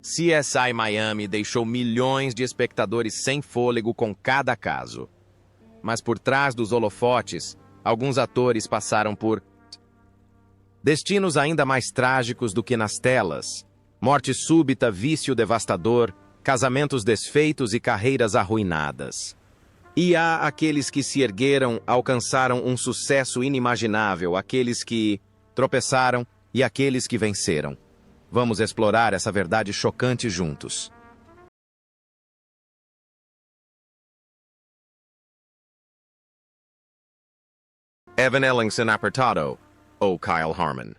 CSI Miami deixou milhões de espectadores sem fôlego com cada caso. Mas por trás dos holofotes, alguns atores passaram por destinos ainda mais trágicos do que nas telas. Morte súbita, vício devastador, casamentos desfeitos e carreiras arruinadas. E há aqueles que se ergueram, alcançaram um sucesso inimaginável, aqueles que tropeçaram e aqueles que venceram. Vamos explorar essa verdade chocante juntos. Evan Ellingson apertado, ou Kyle Harmon.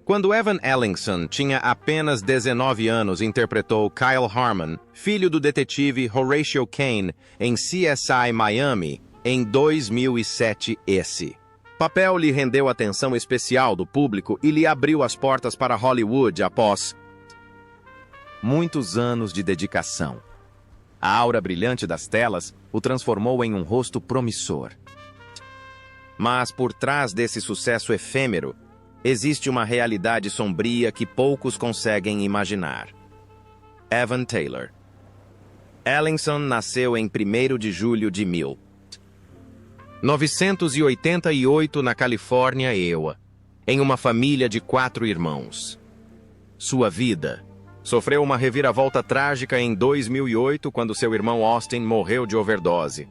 Quando Evan Ellingson tinha apenas 19 anos, interpretou Kyle Harmon, filho do detetive Horatio Kane, em CSI Miami, em 2007. Esse papel lhe rendeu atenção especial do público e lhe abriu as portas para Hollywood após muitos anos de dedicação. A aura brilhante das telas o transformou em um rosto promissor. Mas por trás desse sucesso efêmero, existe uma realidade sombria que poucos conseguem imaginar. Evan Taylor. Ellingson nasceu em 1º de julho de 1988 na Califórnia, em uma família de 4 irmãos. Sua vida sofreu uma reviravolta trágica em 2008, quando seu irmão Austin morreu de overdose.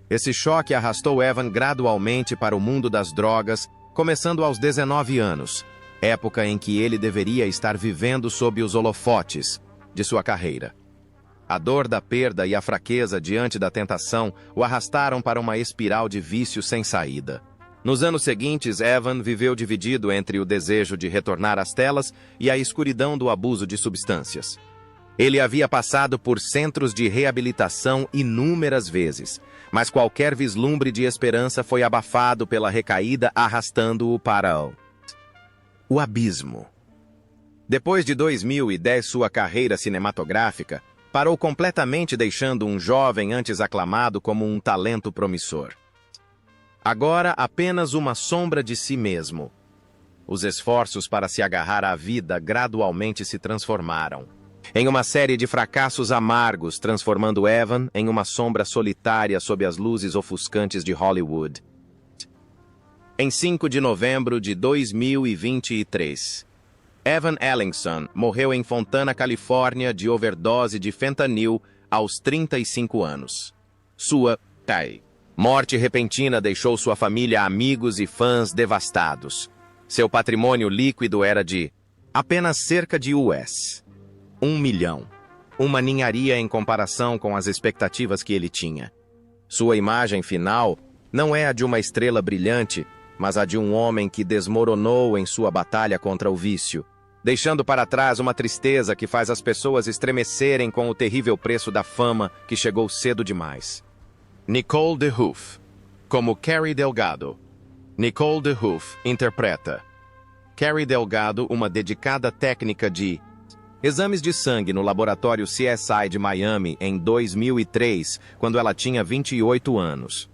Esse choque arrastou Evan gradualmente para o mundo das drogas, começando aos 19 anos, época em que ele deveria estar vivendo sob os holofotes de sua carreira. A dor da perda e a fraqueza diante da tentação o arrastaram para uma espiral de vício sem saída. Nos anos seguintes, Evan viveu dividido entre o desejo de retornar às telas e a escuridão do abuso de substâncias. Ele havia passado por centros de reabilitação inúmeras vezes, mas qualquer vislumbre de esperança foi abafado pela recaída, arrastando-o para o abismo. Depois de 2010, sua carreira cinematográfica parou completamente, deixando um jovem antes aclamado como um talento promissor. Agora apenas uma sombra de si mesmo. Os esforços para se agarrar à vida gradualmente se transformaram em uma série de fracassos amargos, transformando Evan em uma sombra solitária sob as luzes ofuscantes de Hollywood. Em 5 de novembro de 2023, Evan Ellingson morreu em Fontana, Califórnia, de overdose de fentanil aos 35 anos. Sua morte repentina deixou sua família, amigos e fãs devastados. Seu patrimônio líquido era de apenas cerca de US$1 milhão. Uma ninharia em comparação com as expectativas que ele tinha. Sua imagem final não é a de uma estrela brilhante, mas a de um homem que desmoronou em sua batalha contra o vício, deixando para trás uma tristeza que faz as pessoas estremecerem com o terrível preço da fama que chegou cedo demais. Nicole DeHoof, como Carrie Delgado. Nicole DeHoof interpreta Carrie Delgado, uma dedicada técnica de exames de sangue no laboratório CSI de Miami em 2003, quando ela tinha 28 anos.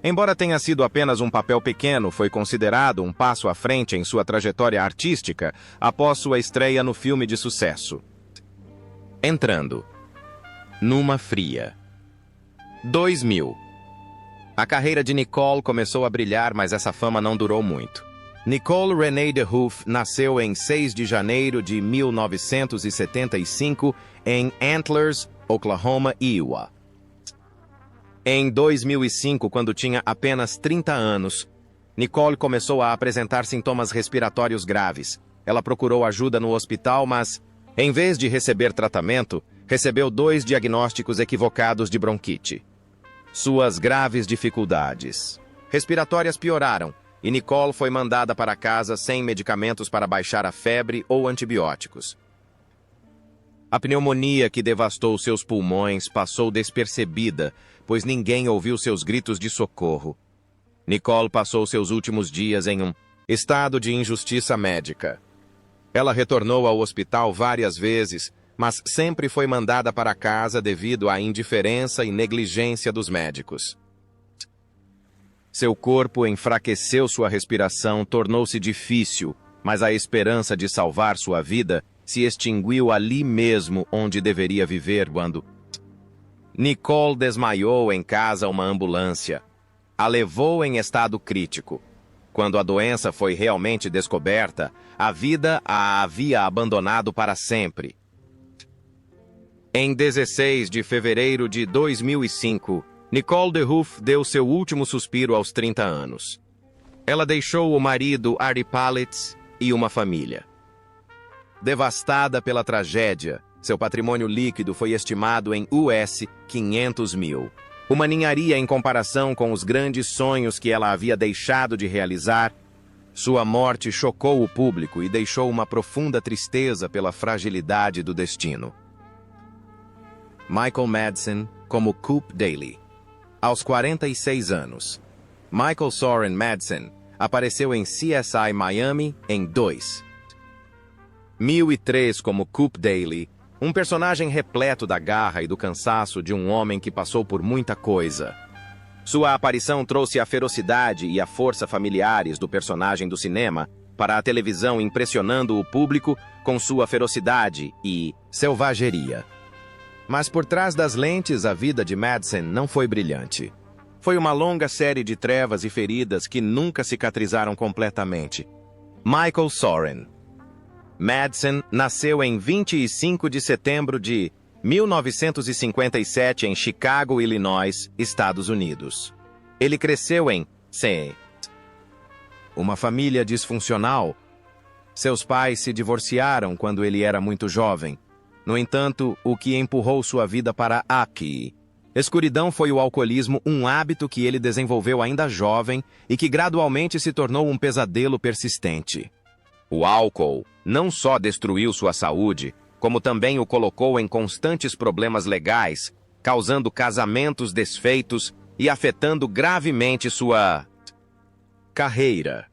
Embora tenha sido apenas um papel pequeno, foi considerado um passo à frente em sua trajetória artística após sua estreia no filme de sucesso. Entrando numa fria. 2000. A carreira de Nicole começou a brilhar, mas essa fama não durou muito. Nicole Renee DeHoof nasceu em 6 de janeiro de 1975 em Antlers, Oklahoma, Iowa. Em 2005, quando tinha apenas 30 anos, Nicole começou a apresentar sintomas respiratórios graves. Ela procurou ajuda no hospital, mas, em vez de receber tratamento, recebeu 2 diagnósticos equivocados de bronquite. Suas graves dificuldades respiratórias pioraram e Nicole foi mandada para casa sem medicamentos para baixar a febre ou antibióticos. A pneumonia que devastou seus pulmões passou despercebida, pois ninguém ouviu seus gritos de socorro. Nicole passou seus últimos dias em um estado de injustiça médica. Ela retornou ao hospital várias vezes, mas sempre foi mandada para casa devido à indiferença e negligência dos médicos. Seu corpo enfraqueceu, sua respiração tornou-se difícil mas a esperança de salvar sua vida se extinguiu ali mesmo onde deveria viver quando Nicole desmaiou em casa uma ambulância. A levou em estado crítico. Quando a doença foi realmente descoberta, a vida a havia abandonado para sempre. Em 16 de fevereiro de 2005, Nicole DeHoof deu seu último suspiro aos 30 anos. Ela deixou o marido Ari Palitz e uma família. Devastada pela tragédia, seu patrimônio líquido foi estimado em US 500 mil. Uma ninharia em comparação com os grandes sonhos que ela havia deixado de realizar. Sua morte chocou o público e deixou uma profunda tristeza pela fragilidade do destino. Michael Madsen como Coop Daly. Aos 46 anos, Michael Soren Madsen apareceu em CSI Miami em 2003 como Coop Daly, um personagem repleto da garra e do cansaço de um homem que passou por muita coisa. Sua aparição trouxe a ferocidade e a força familiares do personagem do cinema para a televisão, impressionando o público com sua ferocidade e selvageria. Mas por trás das lentes, a vida de Madsen não foi brilhante. Foi uma longa série de trevas e feridas que nunca cicatrizaram completamente. Michael Soren Madsen nasceu em 25 de setembro de 1957 em Chicago, Illinois, Estados Unidos. Ele cresceu em St. Uma família disfuncional. Seus pais se divorciaram quando ele era muito jovem. No entanto, o que empurrou sua vida para aqui. Escuridão foi o alcoolismo, um hábito que ele desenvolveu ainda jovem e que gradualmente se tornou um pesadelo persistente. O álcool não só destruiu sua saúde, como também o colocou em constantes problemas legais, causando casamentos desfeitos e afetando gravemente sua carreira.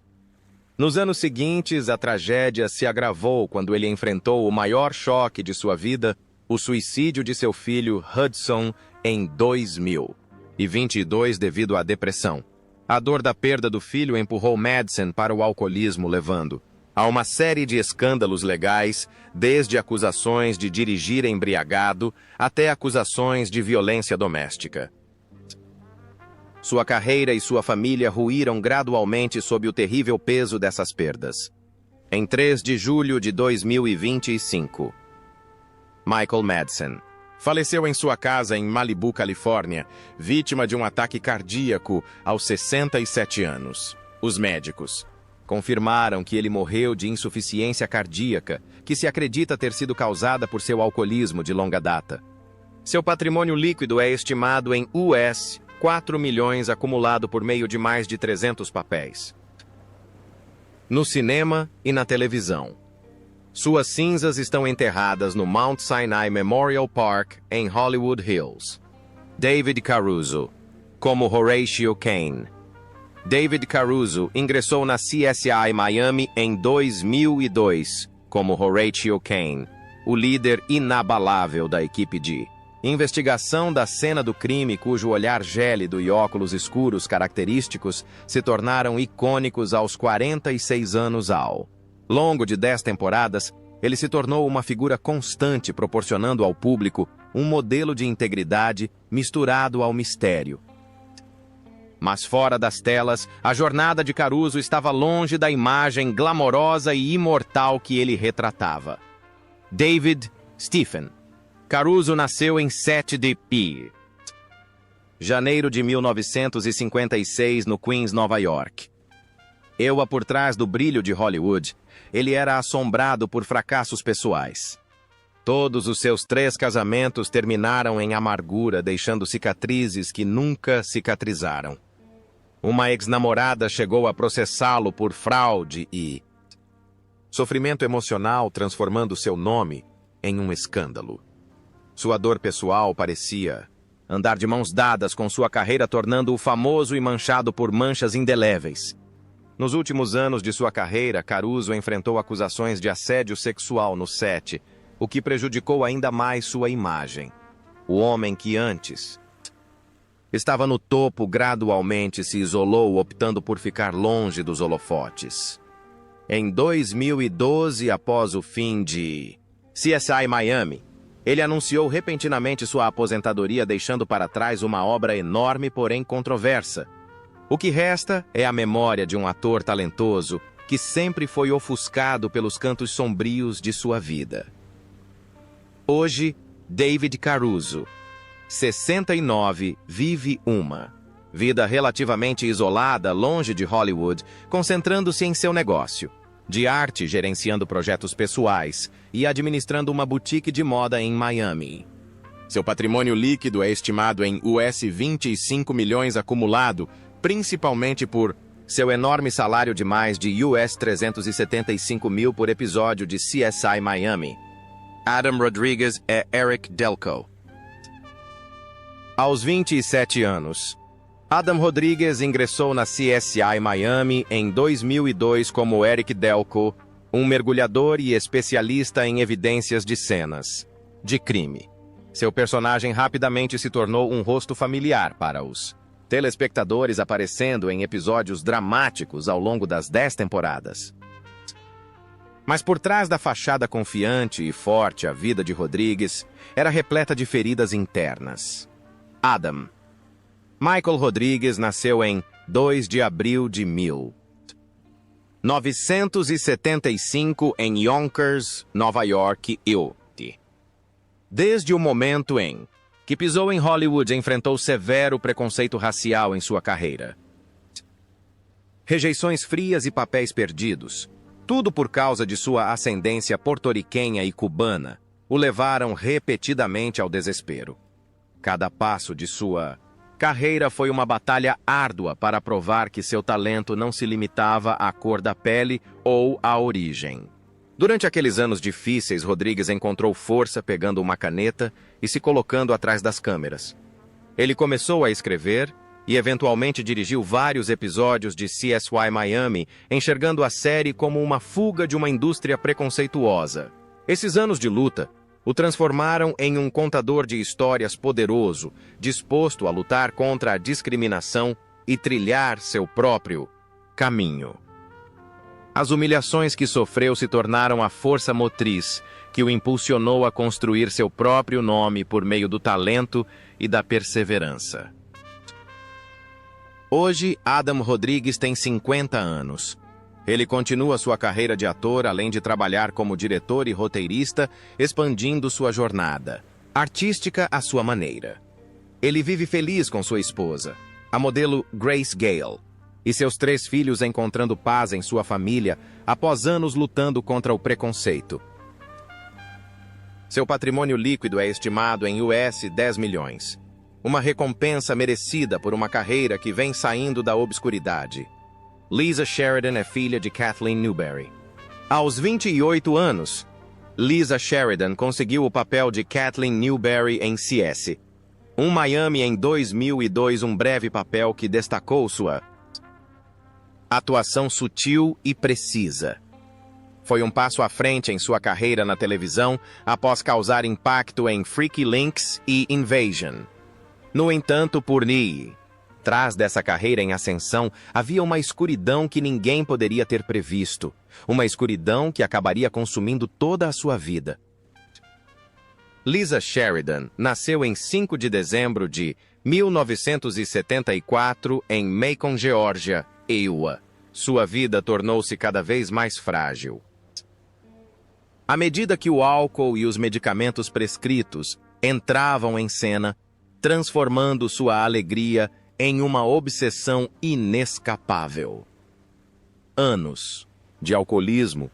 Nos anos seguintes, a tragédia se agravou quando ele enfrentou o maior choque de sua vida, o suicídio de seu filho Hudson em 2022 devido à depressão. A dor da perda do filho empurrou Madsen para o alcoolismo, levando a uma série de escândalos legais, desde acusações de dirigir embriagado até acusações de violência doméstica. Sua carreira e sua família ruíram gradualmente sob o terrível peso dessas perdas. Em 3 de julho de 2025, Michael Madsen faleceu em sua casa em Malibu, Califórnia, vítima de um ataque cardíaco aos 67 anos. Os médicos confirmaram que ele morreu de insuficiência cardíaca, que se acredita ter sido causada por seu alcoolismo de longa data. Seu patrimônio líquido é estimado em US 4 milhões, acumulado por meio de mais de 300 papéis. No cinema e na televisão. Suas cinzas estão enterradas no Mount Sinai Memorial Park, em Hollywood Hills. David Caruso, como Horatio Kane. David Caruso ingressou na CSI Miami em 2002, como Horatio Kane, o líder inabalável da equipe de investigação da cena do crime, cujo olhar gélido e óculos escuros característicos se tornaram icônicos aos 46 anos. Ao longo de 10 temporadas, ele se tornou uma figura constante, proporcionando ao público um modelo de integridade misturado ao mistério. Mas fora das telas, a jornada de Caruso estava longe da imagem glamourosa e imortal que ele retratava. David Stephen Caruso nasceu em 7 de janeiro de 1956 no Queens, Nova York. Por trás do brilho de Hollywood, ele era assombrado por fracassos pessoais. Todos os seus 3 casamentos terminaram em amargura, deixando cicatrizes que nunca cicatrizaram. Uma ex-namorada chegou a processá-lo por fraude e sofrimento emocional, transformando seu nome em um escândalo. Sua dor pessoal parecia andar de mãos dadas com sua carreira, tornando-o famoso e manchado por manchas indeléveis. Nos últimos anos de sua carreira, Caruso enfrentou acusações de assédio sexual no set, o que prejudicou ainda mais sua imagem. O homem que antes estava no topo gradualmente se isolou, optando por ficar longe dos holofotes. Em 2012, após o fim de CSI Miami, ele anunciou repentinamente sua aposentadoria, deixando para trás uma obra enorme, porém controversa. O que resta é a memória de um ator talentoso que sempre foi ofuscado pelos cantos sombrios de sua vida. Hoje, David Caruso, 69, vive uma vida relativamente isolada, longe de Hollywood, concentrando-se em seu negócio de arte, gerenciando projetos pessoais e administrando uma boutique de moda em Miami. Seu patrimônio líquido é estimado em US 25 milhões acumulado, principalmente por seu enorme salário de mais de US 375 mil por episódio de CSI Miami. Adam Rodriguez é Eric Delco. Aos 27 anos, Adam Rodriguez ingressou na CSI Miami em 2002 como Eric Delco, um mergulhador e especialista em evidências de cenas de crime. Seu personagem rapidamente se tornou um rosto familiar para os telespectadores, aparecendo em episódios dramáticos ao longo das 10 temporadas. Mas por trás da fachada confiante e forte, a vida de Rodriguez era repleta de feridas internas. Adam Michael Rodriguez nasceu em 2 de abril de 1975 em Yonkers, Nova York, Desde o momento em que pisou em Hollywood, enfrentou severo preconceito racial em sua carreira. Rejeições frias e papéis perdidos, tudo por causa de sua ascendência porto-riquenha e cubana, o levaram repetidamente ao desespero. Cada passo de sua carreira foi uma batalha árdua para provar que seu talento não se limitava à cor da pele ou à origem. Durante aqueles anos difíceis, Rodriguez encontrou força pegando uma caneta e se colocando atrás das câmeras. Ele começou a escrever e eventualmente dirigiu vários episódios de CSI Miami, enxergando a série como uma fuga de uma indústria preconceituosa. Esses anos de luta o transformaram em um contador de histórias poderoso, disposto a lutar contra a discriminação e trilhar seu próprio caminho. As humilhações que sofreu se tornaram a força motriz que o impulsionou a construir seu próprio nome por meio do talento e da perseverança. Hoje, Adam Rodriguez tem 50 anos. Ele continua sua carreira de ator, além de trabalhar como diretor e roteirista, expandindo sua jornada artística à sua maneira. Ele vive feliz com sua esposa, a modelo Grace Gale, e seus 3 filhos, encontrando paz em sua família após anos lutando contra o preconceito. Seu patrimônio líquido é estimado em US 10 milhões, uma recompensa merecida por uma carreira que vem saindo da obscuridade. Lisa Sheridan é filha de Kathleen Newberry. Aos 28 anos, Lisa Sheridan conseguiu o papel de Kathleen Newberry em CS Miami em 2002, um breve papel que destacou sua atuação sutil e precisa. Foi um passo à frente em sua carreira na televisão após causar impacto em Freaky Links e Invasion. No entanto, por trás dessa carreira em ascensão, havia uma escuridão que ninguém poderia ter previsto. Uma escuridão que acabaria consumindo toda a sua vida. Lisa Sheridan nasceu em 5 de dezembro de 1974 em Macon, Geórgia, Iowa. Sua vida tornou-se cada vez mais frágil. À medida que o álcool e os medicamentos prescritos entravam em cena, transformando sua alegria em uma obsessão inescapável. Anos de alcoolismo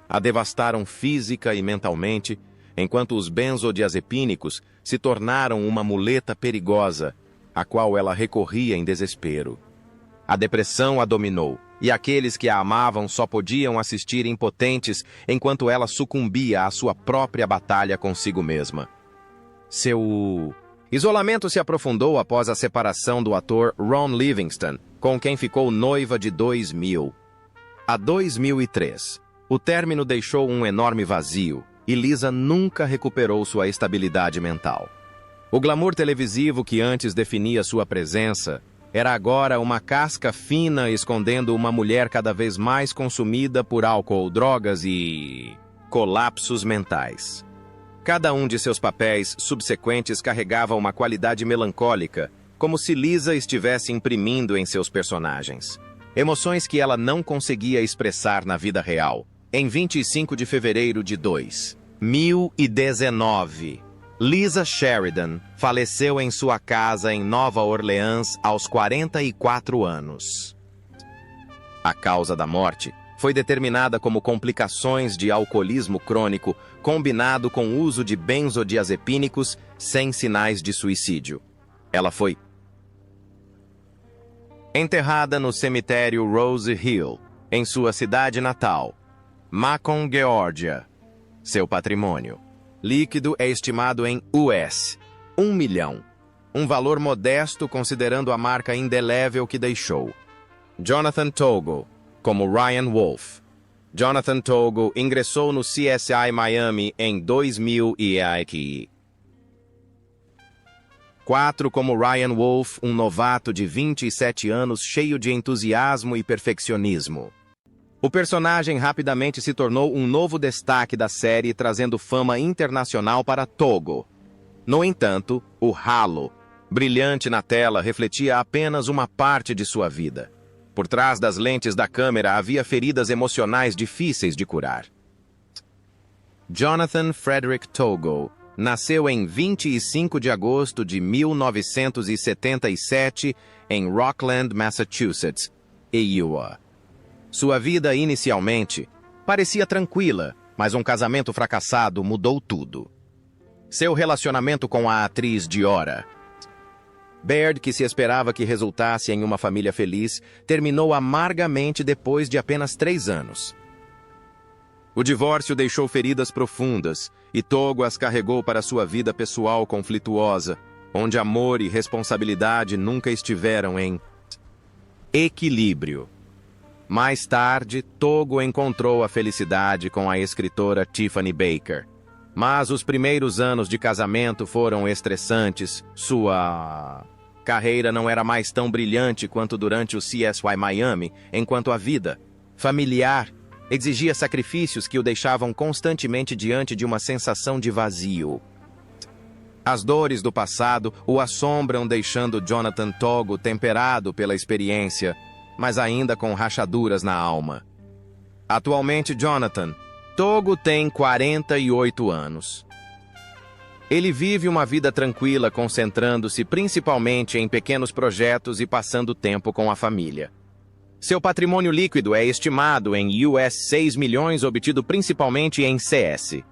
a devastaram física e mentalmente, enquanto os benzodiazepínicos se tornaram uma muleta perigosa, a qual ela recorria em desespero. A depressão a dominou, e aqueles que a amavam só podiam assistir impotentes enquanto ela sucumbia à sua própria batalha consigo mesma. Seu isolamento se aprofundou após a separação do ator Ron Livingston, com quem ficou noiva de 2000 a 2003. O término deixou um enorme vazio, e Lisa nunca recuperou sua estabilidade mental. O glamour televisivo que antes definia sua presença era agora uma casca fina escondendo uma mulher cada vez mais consumida por álcool, drogas e colapsos mentais. Cada um de seus papéis subsequentes carregava uma qualidade melancólica, como se Lisa estivesse imprimindo em seus personagens. Emoções que ela não conseguia expressar na vida real. Em 25 de fevereiro de 2019, Lisa Sheridan faleceu em sua casa em Nova Orleans aos 44 anos. A causa da morte foi determinada como complicações de alcoolismo crônico combinado com o uso de benzodiazepínicos sem sinais de suicídio. Ela foi enterrada no cemitério Rose Hill, em sua cidade natal, Macon, Geórgia. Seu patrimônio líquido é estimado em US 1 milhão, um valor modesto considerando a marca indelével que deixou. Jonathan Togo, como Ryan Wolf. Jonathan Togo ingressou no CSI Miami em 2004 como Ryan Wolf, um novato de 27 anos cheio de entusiasmo e perfeccionismo. O personagem rapidamente se tornou um novo destaque da série, trazendo fama internacional para Togo. No entanto, o halo, brilhante na tela, refletia apenas uma parte de sua vida. Por trás das lentes da câmera havia feridas emocionais difíceis de curar. Jonathan Frederick Togo nasceu em 25 de agosto de 1977 em Rockland, Massachusetts, Iowa. Sua vida inicialmente parecia tranquila, mas um casamento fracassado mudou tudo. Seu relacionamento com a atriz Diora Baird, que se esperava que resultasse em uma família feliz, terminou amargamente depois de apenas 3 anos. O divórcio deixou feridas profundas e Togo as carregou para sua vida pessoal conflituosa, onde amor e responsabilidade nunca estiveram em equilíbrio. Mais tarde, Togo encontrou a felicidade com a escritora Tiffany Baker. Mas os primeiros anos de casamento foram estressantes. Sua carreira não era mais tão brilhante quanto durante o CSI Miami, enquanto a vida familiar exigia sacrifícios que o deixavam constantemente diante de uma sensação de vazio. As dores do passado o assombram, deixando Jonathan Togo temperado pela experiência, mas ainda com rachaduras na alma. Atualmente, Jonathan Togo tem 48 anos. Ele vive uma vida tranquila, concentrando-se principalmente em pequenos projetos e passando tempo com a família. Seu patrimônio líquido é estimado em US 6 milhões, obtido principalmente em CS.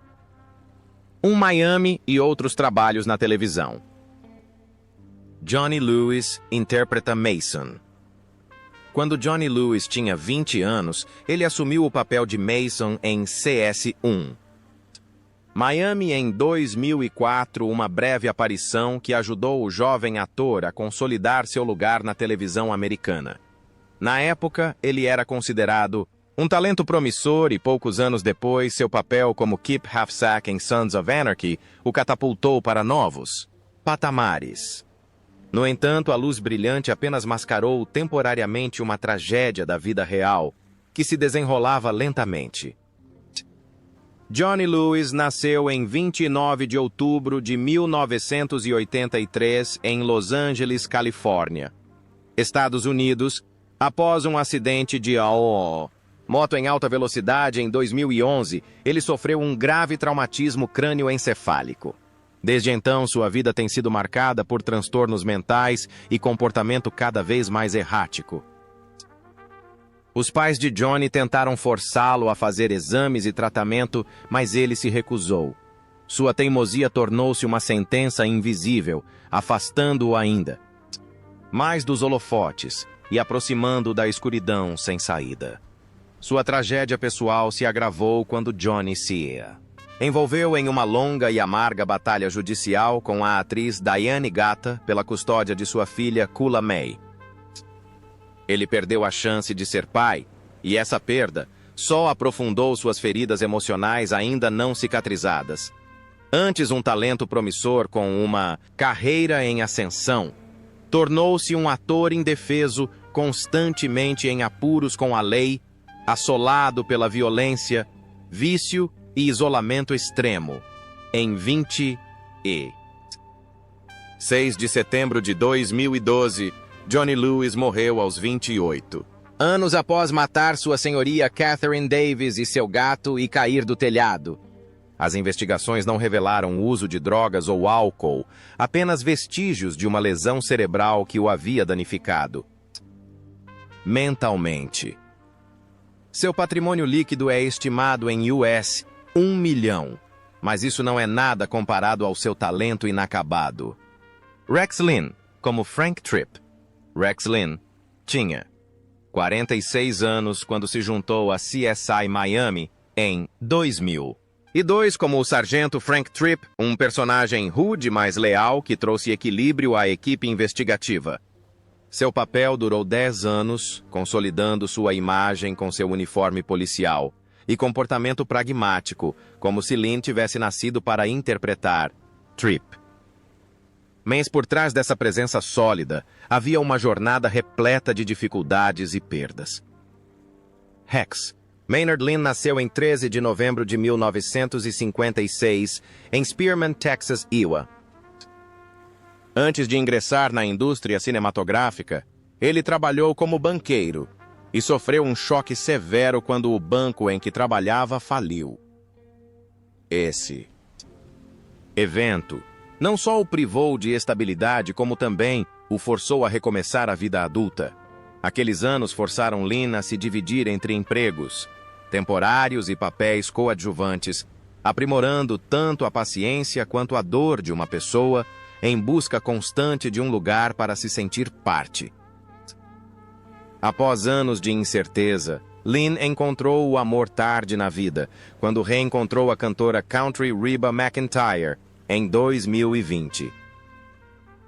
Miami e outros trabalhos na televisão. Johnny Lewis interpreta Mason. Quando Johnny Lewis tinha 20 anos, ele assumiu o papel de Mason em CS1. Miami em 2004, uma breve aparição que ajudou o jovem ator a consolidar seu lugar na televisão americana. Na época, ele era considerado um talento promissor e poucos anos depois, seu papel como Kip Halfsack em Sons of Anarchy o catapultou para novos patamares. No entanto, a luz brilhante apenas mascarou temporariamente uma tragédia da vida real, que se desenrolava lentamente. Johnny Lewis nasceu em 29 de outubro de 1983 em Los Angeles, Califórnia, Estados Unidos, após um acidente de moto em alta velocidade em 2011. Ele sofreu um grave traumatismo crânioencefálico. Desde então, sua vida tem sido marcada por transtornos mentais e comportamento cada vez mais errático. Os pais de Johnny tentaram forçá-lo a fazer exames e tratamento, mas ele se recusou. Sua teimosia tornou-se uma sentença invisível, afastando-o ainda mais dos holofotes e aproximando-o da escuridão sem saída. Sua tragédia pessoal se agravou quando Johnny se envolveu em uma longa e amarga batalha judicial com a atriz Diane Gata pela custódia de sua filha Kula May. Ele perdeu a chance de ser pai, e essa perda só aprofundou suas feridas emocionais ainda não cicatrizadas. Antes um talento promissor com uma carreira em ascensão, Tornou-se um ator indefeso, constantemente em apuros com a lei, assolado pela violência, vício e isolamento extremo. Em 6 de setembro de 2012, Johnny Lewis morreu aos 28 anos após matar sua senhoria Catherine Davis e seu gato e cair do telhado. As investigações não revelaram o uso de drogas ou álcool, apenas vestígios de uma lesão cerebral que o havia danificado mentalmente. Seu patrimônio líquido é estimado em US 1 milhão, mas isso não é nada comparado ao seu talento inacabado. Rex Linn, como Frank Tripp. Rex Linn tinha 46 anos quando se juntou a CSI Miami em 2002 como o sargento Frank Tripp, um personagem rude, mas leal que trouxe equilíbrio à equipe investigativa. Seu papel durou 10 anos, consolidando sua imagem com seu uniforme policial e comportamento pragmático, como se Linn tivesse nascido para interpretar Tripp. Mas por trás dessa presença sólida, havia uma jornada repleta de dificuldades e perdas. Rex Maynard Linn nasceu em 13 de novembro de 1956, em Spearman, Texas, Iowa. Antes de ingressar na indústria cinematográfica, ele trabalhou como banqueiro e sofreu um choque severo quando o banco em que trabalhava faliu. Esse evento não só o privou de estabilidade, como também o forçou a recomeçar a vida adulta. Aqueles anos forçaram Linn a se dividir entre empregos temporários e papéis coadjuvantes, aprimorando tanto a paciência quanto a dor de uma pessoa em busca constante de um lugar para se sentir parte. Após anos de incerteza, Linn encontrou o amor tarde na vida, quando reencontrou a cantora country Reba McEntire, em 2020.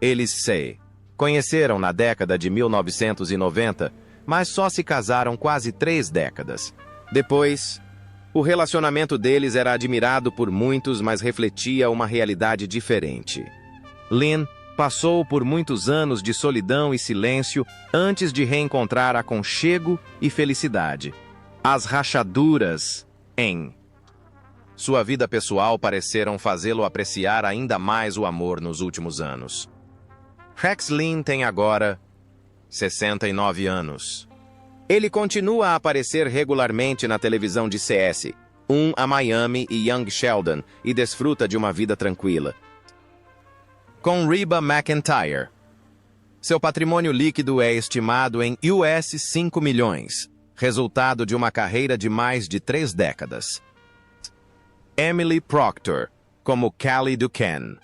Eles se conheceram na década de 1990, mas só se casaram quase 3 décadas. Depois, o relacionamento deles era admirado por muitos, mas refletia uma realidade diferente. Linn passou por muitos anos de solidão e silêncio antes de reencontrar aconchego e felicidade. As rachaduras em sua vida pessoal pareceram fazê-lo apreciar ainda mais o amor nos últimos anos. Rex Linn tem agora 69 anos. Ele continua a aparecer regularmente na televisão de CS, a Miami e Young Sheldon, e desfruta de uma vida tranquila. Com Reba McEntire, seu patrimônio líquido é estimado em US 5 milhões, resultado de uma carreira de mais de 3 décadas. Emily Proctor, como Callie Duquesne.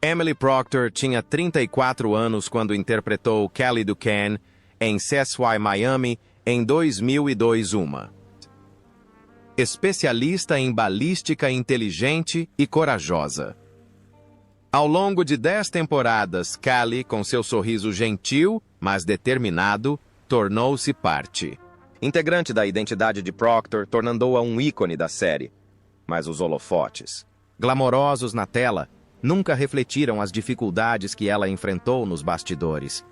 Emily Proctor tinha 34 anos quando interpretou Callie Duquesne em CSI Miami em 2002. Especialista em balística inteligente e corajosa. Ao longo de 10 temporadas, Callie, com seu sorriso gentil, mas determinado, tornou-se parte integrante da identidade de Proctor, tornando-a um ícone da série. Mas os holofotes, glamourosos na tela, nunca refletiram as dificuldades que ela enfrentou nos bastidores.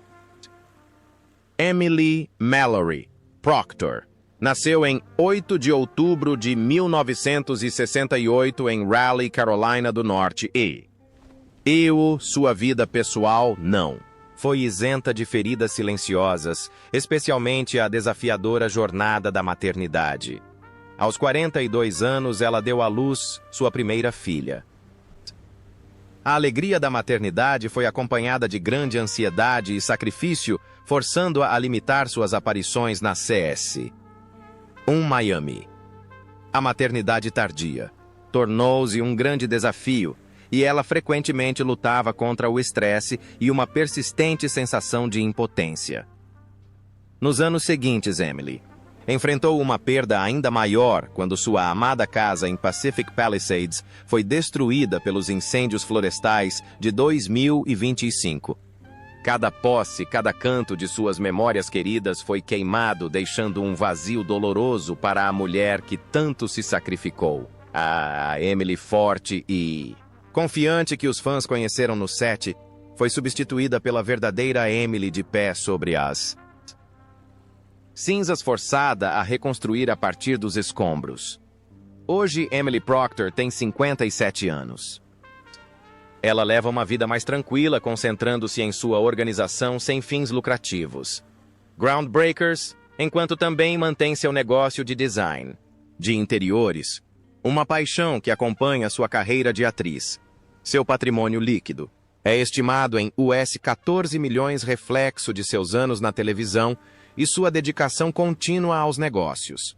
Emily Mallory Proctor nasceu em 8 de outubro de 1968 em Raleigh, Carolina do Norte sua vida pessoal não foi isenta de feridas silenciosas, especialmente a desafiadora jornada da maternidade. Aos 42 anos, ela deu à luz sua primeira filha. A alegria da maternidade foi acompanhada de grande ansiedade e sacrifício, forçando-a a limitar suas aparições na CS. Miami. A maternidade tardia tornou-se um grande desafio, e ela frequentemente lutava contra o estresse e uma persistente sensação de impotência. Nos anos seguintes, Emily enfrentou uma perda ainda maior quando sua amada casa em Pacific Palisades foi destruída pelos incêndios florestais de 2025. Cada posse, cada canto de suas memórias queridas foi queimado, deixando um vazio doloroso para a mulher que tanto se sacrificou. A Emily forte e confiante que os fãs conheceram no set, foi substituída pela verdadeira Emily de pé sobre as cinzas, forçada a reconstruir a partir dos escombros. Hoje, Emily Proctor tem 57 anos. Ela leva uma vida mais tranquila, concentrando-se em sua organização sem fins lucrativos. Groundbreakers, enquanto também mantém seu negócio de design de interiores, uma paixão que acompanha sua carreira de atriz. Seu patrimônio líquido é estimado em US 14 milhões, reflexo de seus anos na televisão e sua dedicação contínua aos negócios.